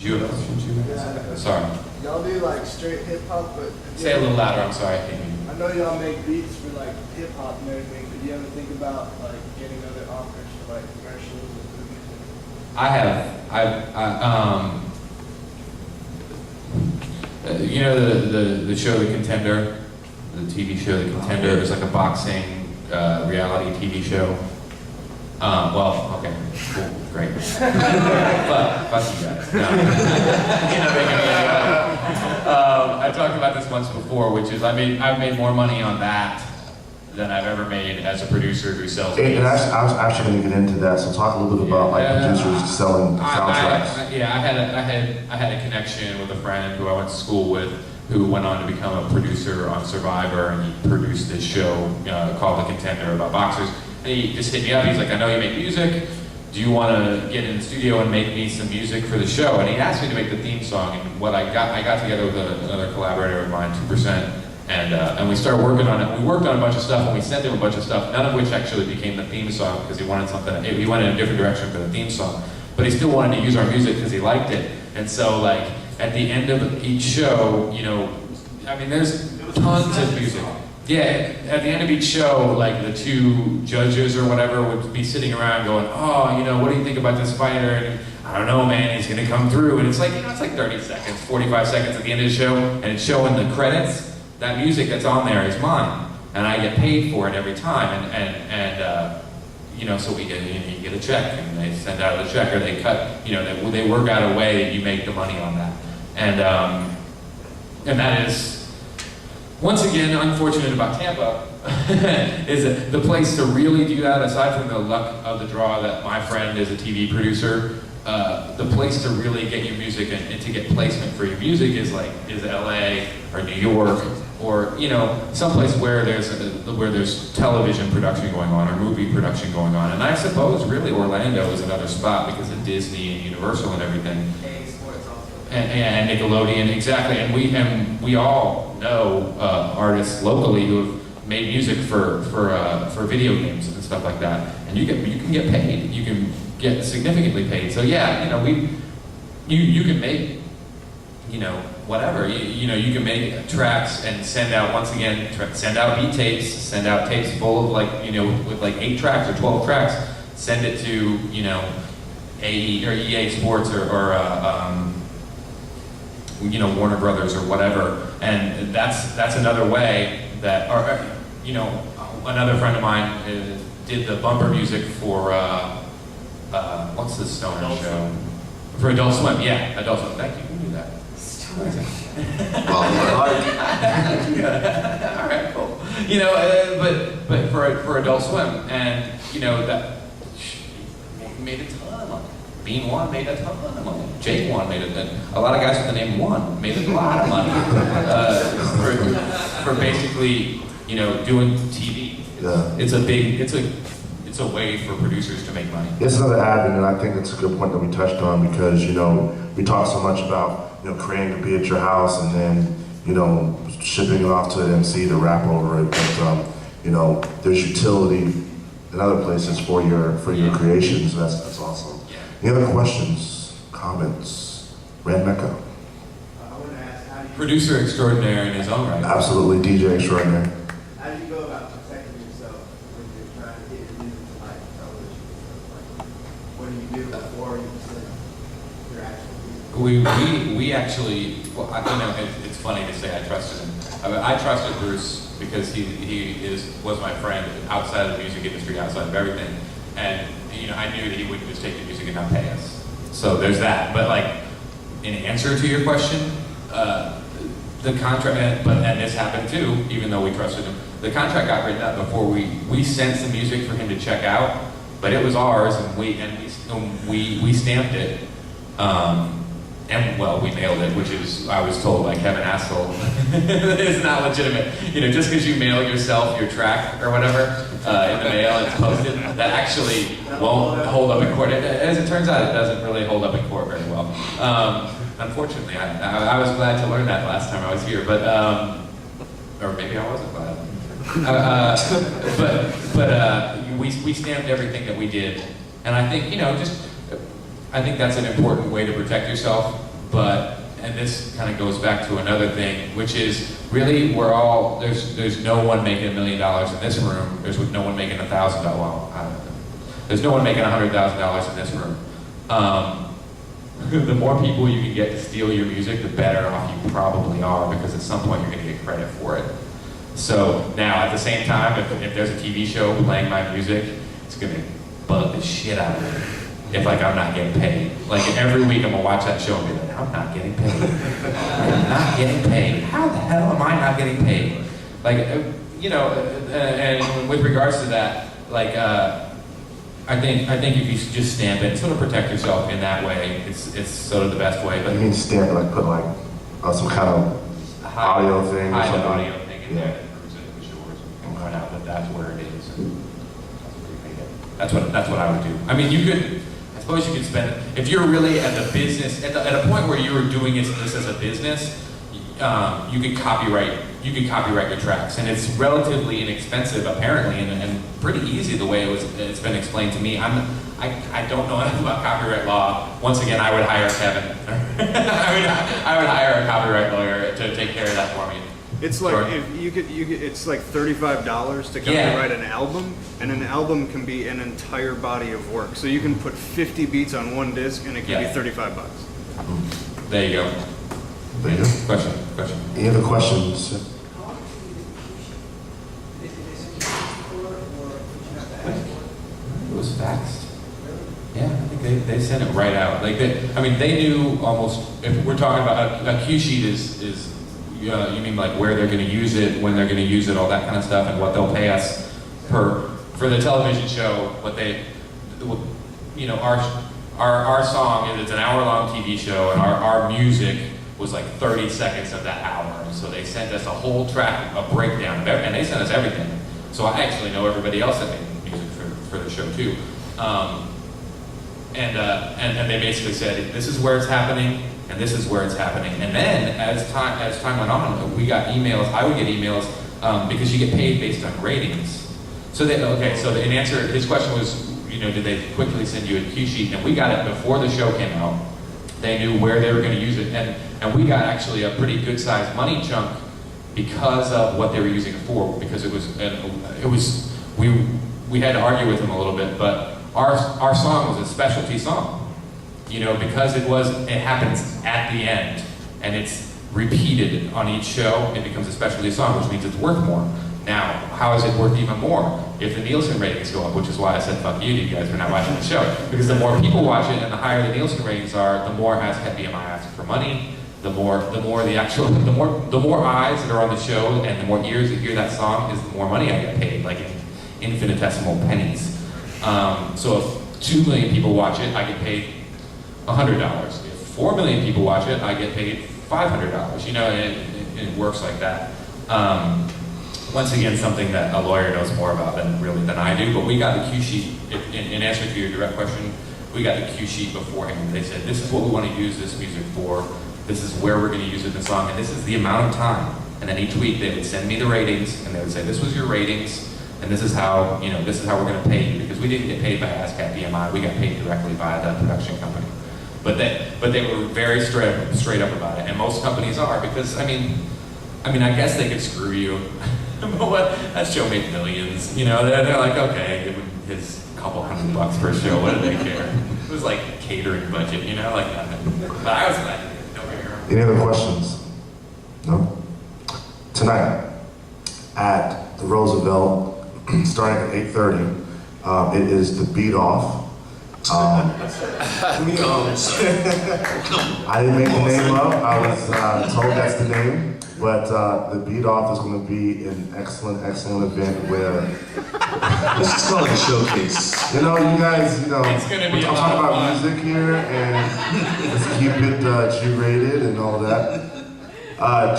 Do you have questions? Yeah. Sorry. Y'all do like straight hip hop, but Say it a little louder, I'm sorry. I can't hear you. I know y'all make beats for like hip hop and everything, but do you ever think about like getting other offers for like commercials or movies? I have. You know the show The Contender, the TV show The Contender. It was like a boxing reality TV show. Well, okay, cool, great. But fuck you guys. No. You're not making me I talked about this once before, which is I've made more money on that than I've ever made as a producer who sells beats. And I was actually going to get into that. So talk a little bit about like producers selling soundtracks. I had a connection with a friend who I went to school with, who went on to become a producer on Survivor, and he produced this show called The Contender about boxers. And he just hit me up. He's like, I know you make music. Do you want to get in the studio and make me some music for the show? And he asked me to make the theme song. And what I got together with another collaborator of mine, 2%, and we started working on it. We worked on a bunch of stuff, and we sent him a bunch of stuff, none of which actually became the theme song because he wanted something. He went in a different direction for the theme song, but he still wanted to use our music because he liked it. And so, like at the end of each show, you know, I mean, there's tons of music. Yeah, at the end of each show, like the two judges or whatever would be sitting around going, oh, you know, what do you think about this fighter? And I don't know, man, he's gonna come through. And it's like, you know, it's like 30 seconds, 45 seconds at the end of the show, and it's showing the credits. That music that's on there is mine, and I get paid for it every time. And you know, so we get, you get a check, and they send out the check, or they cut, you know, they work out a way that you make the money on that. And that is, once again, unfortunate about Tampa, is that the place to really do that, aside from the luck of the draw that my friend is a TV producer, the place to really get your music and to get placement for your music is LA or New York, or you know, someplace where there's television production going on or movie production going on. And I suppose really Orlando is another spot because of Disney and Universal and everything. And Nickelodeon, exactly. And we all know artists locally who have made music for video games and stuff like that. And you can get paid. You can get significantly paid. So yeah, you know, you can make, you know, whatever. You know, you can make tracks and send out, once again, send out beat tapes, send out tapes full of like, you know, with like 8 tracks or 12 tracks. Send it to, you know, AE or EA Sports or you know, Warner Brothers or whatever, and that's another way that, or you know, another friend of mine did the bumper music for what's the stoner show? For Adult Swim, yeah, Adult Swim. Thank you, who knew that? All right, cool. You know, but for Adult Swim, and you know that made a ton of money. Bean One made a ton of money. Jake One made a lot of guys with the name One made a lot of money for basically, you know, doing TV. Yeah. It's a way for producers to make money. It's another avenue, and I think it's a good point that we touched on because, you know, we talk so much about, you know, creating a beat at your house and then, you know, shipping it off to an MC to rap over it. But, you know, there's utility in other places for your creations. That's awesome. Any other questions, comments? Rand Mecca. I want to ask, how do you... Producer extraordinaire in his own right. Absolutely, DJ extraordinaire. How do you go about protecting yourself when you're trying to get your music to like television? Like, what do you do before you present your actual music? We actually, well, you know, it's funny to say I trusted him. I trusted Bruce because he was my friend outside of the music industry, outside of everything. And you know, I knew that he wouldn't just take the music and not pay us. So there's that. But like, in answer to your question, the contract, and this happened too, even though we trusted him, the contract got written up before we sent some music for him to check out, but it was ours, and we stamped it. And well, we mailed it, which is, I was told by Kevin Askel, it's not legitimate. You know, just because you mail yourself your track or whatever in the mail, it's posted, that actually won't hold up in court. As it turns out, it doesn't really hold up in court very well. Unfortunately, I was glad to learn that last time I was here, but or maybe I wasn't glad. We stamped everything that we did, and I think, you know, I think that's an important way to protect yourself. and this kind of goes back to another thing, which is really there's no one making $1 million in this room. There's no one making $1,000. Well, I don't know. There's no one making $100,000 in this room. The more people you can get to steal your music, the better off you probably are, because at some point you're going to get credit for it. So now, at the same time, if there's a TV show playing my music, it's going to bug the shit out of me. If I'm not getting paid. Like every week I'm gonna watch that show and be like, I'm not getting paid. I'm not getting paid. How the hell am I not getting paid? Like, and with regards to that, like, I think if you just stamp it, sort of protect yourself in that way, it's sort of the best way. But You mean stamp, like put like some kind of audio thing or hide something? an audio thing in there that proves it was yours and point out that that's where it is. And that's where you made it. That's what I would do. I mean, I suppose you could spend it, if you're really at the business, at a point where you're doing this as a business, you could copyright your tracks, and it's relatively inexpensive apparently, and pretty easy the way it's been explained to me. I don't know enough about copyright law. Once again, I would hire Kevin. I would hire a copyright lawyer to take care of that for me. It's like if you could, it's like $35 to copyright an album, and an album can be an entire body of work. So you can put 50 beats on one disc, and it can be $35. There you go. There you go. Question. Any other questions? It was faxed. Yeah, I think they sent it right out. Like they knew almost. If we're talking about a cue sheet is. You mean like where they're going to use it, when they're going to use it, all that kind of stuff, and what they'll pay us for the television show. What they, our song, it's an hour-long TV show, and our music was like 30 seconds of that hour. So they sent us a whole track, a breakdown of everything, and they sent us everything. So I actually know everybody else that made music for the show too. And they basically said, this is where it's happening, and this is where it's happening. And then, as time went on, we got emails. I would get emails because you get paid based on ratings. So in answer, his question was, did they quickly send you a cue sheet? And we got it before the show came out. They knew where they were going to use it, and we got actually a pretty good-sized money chunk because of what they were using it for. Because we had to argue with them a little bit, but our song was a specialty song. Because it happens at the end, and it's repeated on each show, it becomes a specialty song, which means it's worth more. Now, how is it worth even more? If the Nielsen ratings go up, which is why I said fuck you to you guys for not watching the show. Because the more people watch it and the higher the Nielsen ratings are, the more ASCAP BMI asks for money, the more eyes that are on the show and the more ears that hear that song is the more money I get paid, like in infinitesimal pennies. So if 2 million people watch it, I get paid $100. If 4 million people watch it, I get paid $500. And it works like that. Once again, something that a lawyer knows more about than I do. But we got the cue sheet. In answer to your direct question, we got the cue sheet beforehand. They said, this is what we want to use this music for. This is where we're going to use it in the song, and this is the amount of time. And then each week they would send me the ratings, and they would say, this was your ratings, and this is how we're going to pay you, because we didn't get paid by ASCAP BMI. We got paid directly by the production company. But they were very straight up about it, and most companies are, because I guess they could screw you. But what? That show made millions. They're like, okay, give him his couple $100 per show. What do they care? It was like catering budget, like nothing. But I was glad to get it. Any other questions? No? Tonight, at the Roosevelt, starting at 8:30, it is the Beat Off. I didn't make the name up. I was told that's the name. But the Beat Off is going to be an excellent event where Let's just call it a showcase. you guys, It's gonna be we're a lot talking of about fun. music here, and let's keep it G-rated and all that.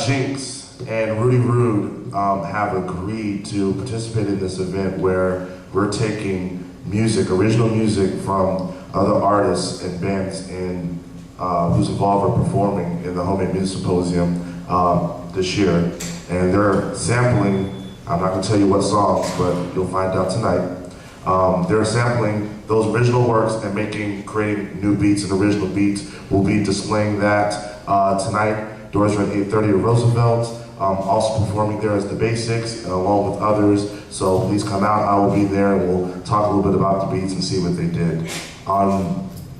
Jinx and Rudy Rude have agreed to participate in this event where we're taking original music from other artists and bands who's involved or performing in the Homemade Music Symposium this year. And they're sampling, I'm not going to tell you what songs, but you'll find out tonight. They're sampling those original works and creating new beats and original beats. We'll be displaying that tonight. Doors are at 8:30 at Roosevelt. Also performing there is The Basics, along with others. So please come out. I will be there. We'll talk a little bit about the beats and see what they did.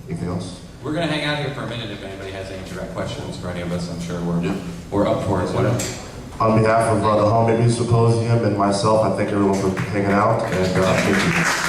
Anything else? We're going to hang out here for a minute if anybody has any direct questions for any of us. I'm sure we're up for it. Whatever. On behalf of the Home Maybe Symposium and myself, I thank everyone for hanging out, and thank you.